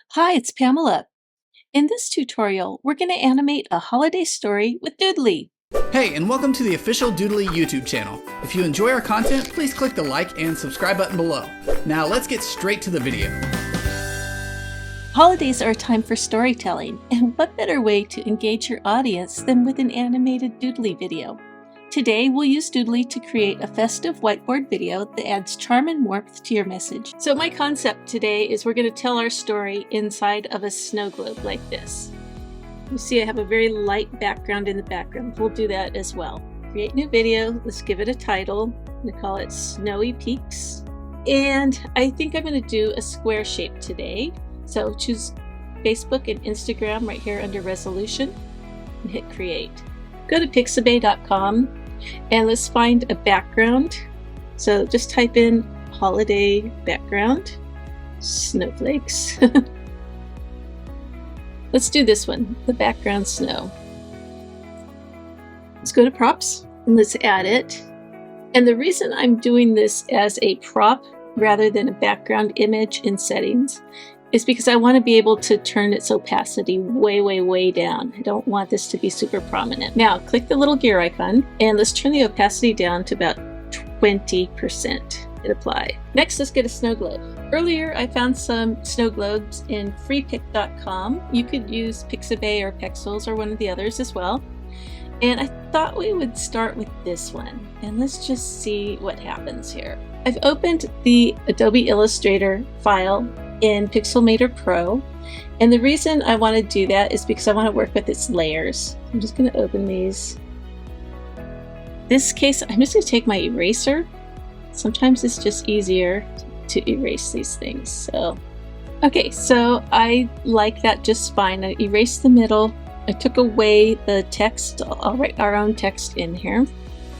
Hi, it's Pamela. In this tutorial, we're going to animate a holiday story with Doodly. Hey, and welcome to the official Doodly YouTube channel. If you enjoy our content, please click the like and subscribe button below. Now let's get straight to the video. Holidays are a time for storytelling, and what better way to engage your audience than with an animated Doodly video? Today, we'll use Doodly to create a festive whiteboard video that adds charm and warmth to your message. So my concept today is we're going to tell our story inside of a snow globe like this. You see I have a very light background in the background. We'll do that as well. Create new video. Let's give it a title. I'm going to call it Snowy Peaks. And I think I'm going to do a square shape today. So choose Facebook and Instagram right here under resolution and hit create. Go to pixabay.com and let's find a background. So just type in holiday background, snowflakes. Let's do this one, the background snow. Let's go to props and let's add it. And the reason I'm doing this as a prop rather than a background image in settings is because I want to be able to turn its opacity way down. I don't want this to be super prominent. Now click the little gear icon and let's turn the opacity down to about 20%. Hit apply. Next, let's get a snow globe. Earlier, I found some snow globes in freepik.com. You could use Pixabay or Pexels or one of the others as well. And I thought we would start with this one. And let's just see what happens here. I've opened the Adobe Illustrator file in Pixelmator Pro. And the reason I want to do that is because I want to work with its layers. I'm just going to open these. In this case, I'm just going to take my eraser. Sometimes it's just easier to erase these things. So, okay, so I like that just fine. I erased the middle. I took away the text. I'll write our own text in here.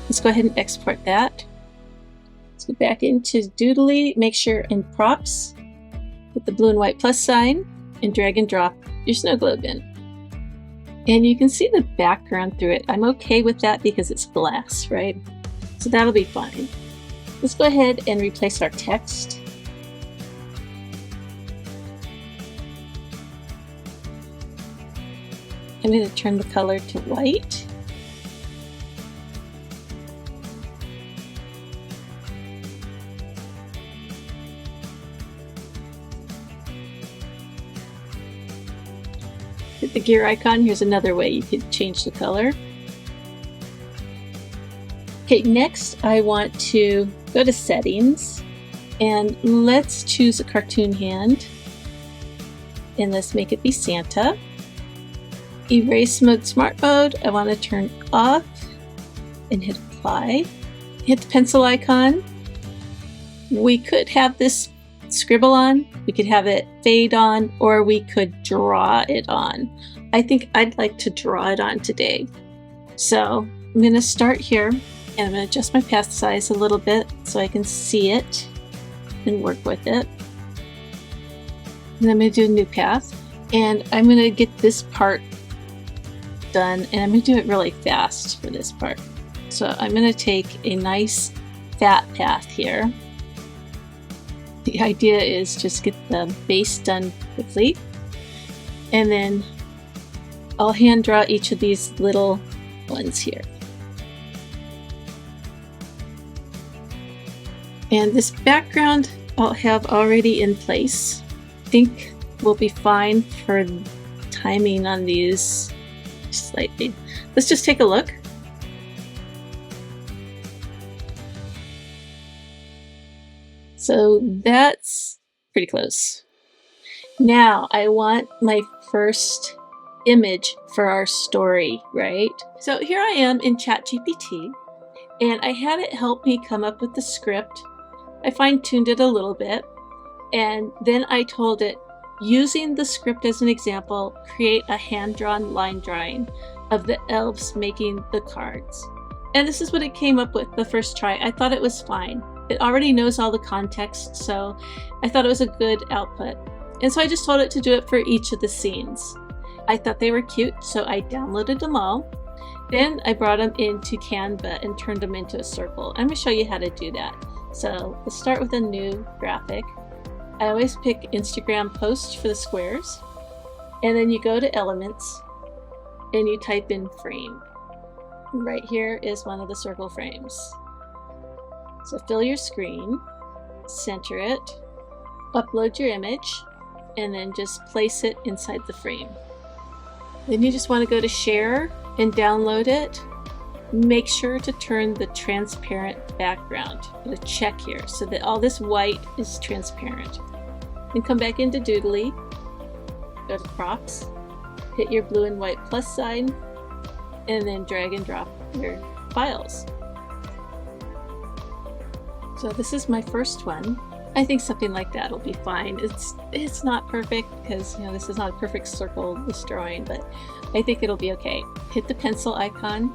Let's go ahead and export that. Let's go back into Doodly. Make sure in props, put the blue and white plus sign and drag and drop your snow globe in. And you can see the background through it. I'm okay with that because it's glass, right? So that'll be fine. Let's go ahead and replace our text. I'm going to turn the color to white. Hit the gear icon. Here's another way you could change the color. Okay, next I want to go to settings and let's choose a cartoon hand and let's make it be Santa. Erase mode, smart mode, I want to turn off and hit apply. Hit the pencil icon. We could have this scribble on, we could have it fade on, or we could draw it on. I think I'd like to draw it on today. So I'm going to start here. And I'm going to adjust my path size a little bit so I can see it and work with it. And I'm going to do a new path. And I'm going to get this part done. And I'm going to do it really fast for this part. So I'm going to take a nice fat path here. The idea is just get the base done quickly. And then I'll hand draw each of these little ones here. And this background I'll have already in place. I think we'll be fine for timing on these slightly. Let's just take a look. So that's pretty close. Now I want my first image for our story, right? So here I am in ChatGPT and I had it help me come up with the script. I fine-tuned it a little bit, and then I told it, using the script as an example, create a hand-drawn line drawing of the elves making the cards. And this is what it came up with the first try. I thought it was fine. It already knows all the context, so I thought it was a good output. And so I just told it to do it for each of the scenes. I thought they were cute, so I downloaded them all. Then I brought them into Canva and turned them into a circle. I'm going to show you how to do that. So let's start with a new graphic. I always pick Instagram post for the squares, and then you go to elements and you type in frame. Right here is one of the circle frames. So fill your screen, center it, upload your image, and then just place it inside the frame. Then you just want to go to share and download it. Make sure to turn the transparent background. Put a check here so that all this white is transparent. Then come back into Doodly, go to props, hit your blue and white plus sign, and then drag and drop your files. So this is my first one. I think something like that will be fine. It's not perfect because this is not a perfect circle, this drawing, but I think it'll be okay. Hit the pencil icon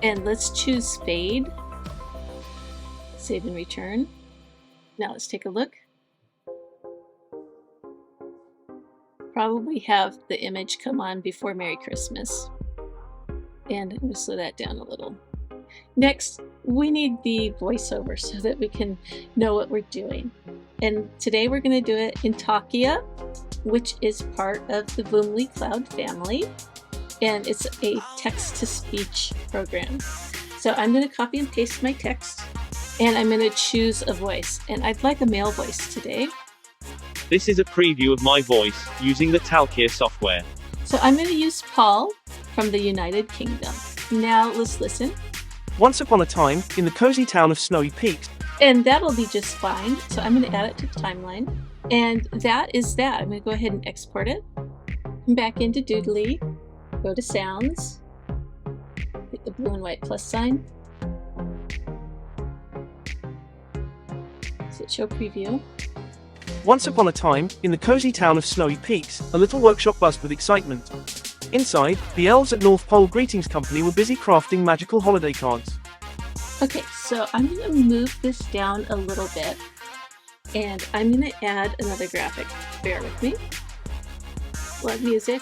and let's choose fade. Save and return. Now let's take a look. Probably have the image come on before Merry Christmas. And I'm going to slow that down a little. Next, we need the voiceover so that we can know what we're doing. And today we're going to do it in Talkia, which is part of the Voomly Cloud family. And it's a text-to-speech program. So I'm going to copy and paste my text, and I'm going to choose a voice. And I'd like a male voice today. This is a preview of my voice, using the Talkia software. So I'm going to use Paul from the United Kingdom. Now let's listen. Once upon a time, in the cozy town of Snowy Peaks. And that'll be just fine. So I'm going to add it to the timeline. And that is that. I'm going to go ahead and export it. Come back into Doodly. Go to sounds. Hit the blue and white plus sign. So show preview. Once upon a time, in the cozy town of Snowy Peaks, a little workshop buzzed with excitement. Inside, the elves at North Pole Greetings Company were busy crafting magical holiday cards. Okay, so I'm going to move this down a little bit, and I'm going to add another graphic. Bear with me. What music?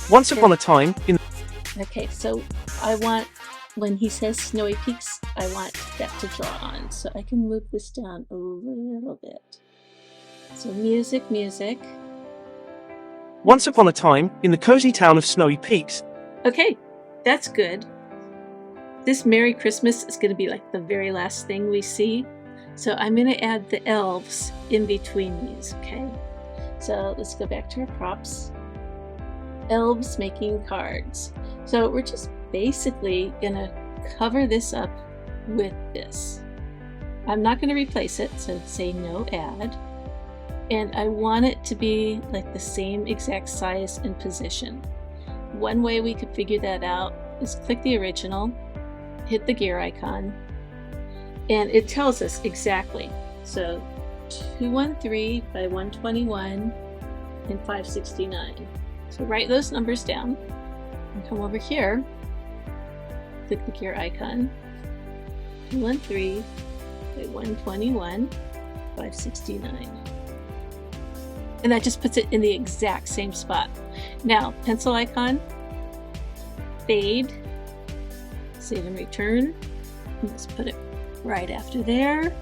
Once upon a time, in... Okay, so I want, when he says Snowy Peaks, I want that to draw on. So I can move this down a little bit. So music. Once upon a time, in the cozy town of Snowy Peaks. Okay, that's good. This Merry Christmas is going to be like the very last thing we see. So I'm going to add the elves in between these, okay? So let's go back to our props. Elves making cards. So we're just basically going to cover this up with this. I'm not going to replace it, so say no add. And I want it to be like the same exact size and position. One way we could figure that out is click the original, hit the gear icon, and it tells us exactly. So 213 by 121 and 569. So write those numbers down and come over here, click the gear icon, 213 by 121, 569. And that just puts it in the exact same spot. Now, pencil icon, fade, save and return. Let's put it right after there.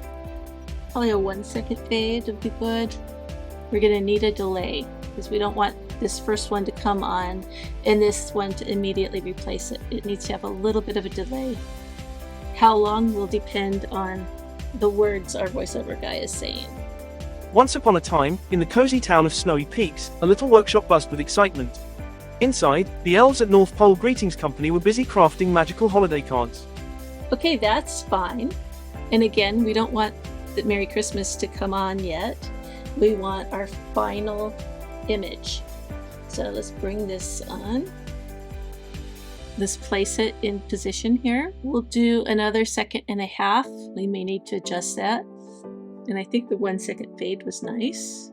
Probably a 1 second fade would be good. We're going to need a delay because we don't want this first one to come on and this one to immediately replace it. It needs to have a little bit of a delay. How long will depend on the words our voiceover guy is saying. Once upon a time, in the cozy town of Snowy Peaks, a little workshop buzzed with excitement. Inside, the elves at North Pole Greetings Company were busy crafting magical holiday cards. Okay, that's fine. And again, we don't want the Merry Christmas to come on yet. We want our final image. So let's bring this on. Let's place it in position here. We'll do another 1.5 seconds. We may need to adjust that. And I think the 1 second fade was nice.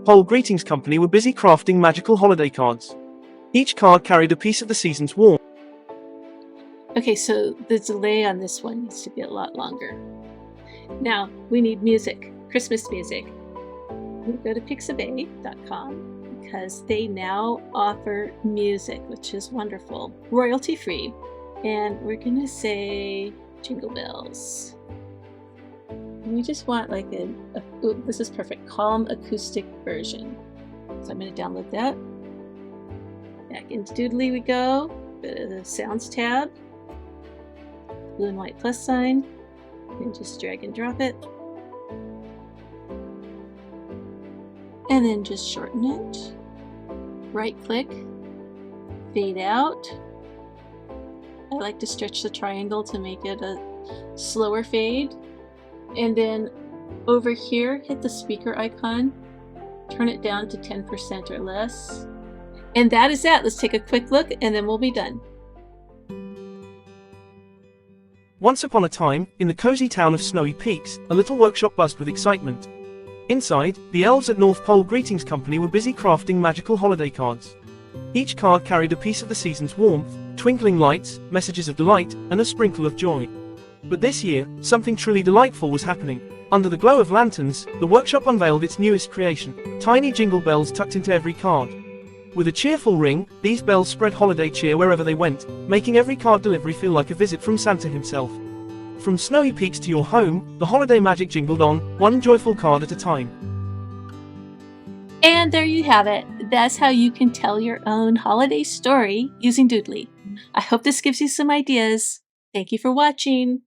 Pole Greetings Company were busy crafting magical holiday cards. Each card carried a piece of the season's warmth. Okay, so the delay on this one needs to be a lot longer. Now, we need music, Christmas music. We'll go to pixabay.com because they now offer music, which is wonderful, royalty free. And we're gonna say Jingle Bells. we just want like ooh, this is perfect, calm acoustic version. So I'm going to download that. Back into Doodly we go. Go to the Sounds tab. Blue and white plus sign. And just drag and drop it. And then just shorten it. Right click. Fade out. I like to stretch the triangle to make it a slower fade. And then over here, hit the speaker icon. Turn it down to 10% or less. And that is that. Let's take a quick look and then we'll be done. Once upon a time, in the cozy town of Snowy Peaks, a little workshop buzzed with excitement. Inside, the elves at North Pole Greetings Company were busy crafting magical holiday cards. Each card carried a piece of the season's warmth, twinkling lights, messages of delight, and a sprinkle of joy. But this year, something truly delightful was happening. Under the glow of lanterns, the workshop unveiled its newest creation, tiny jingle bells tucked into every card. With a cheerful ring, these bells spread holiday cheer wherever they went, making every card delivery feel like a visit from Santa himself. From Snowy Peaks to your home, the holiday magic jingled on, one joyful card at a time. And there you have it. That's how you can tell your own holiday story using Doodly. I hope this gives you some ideas. Thank you for watching.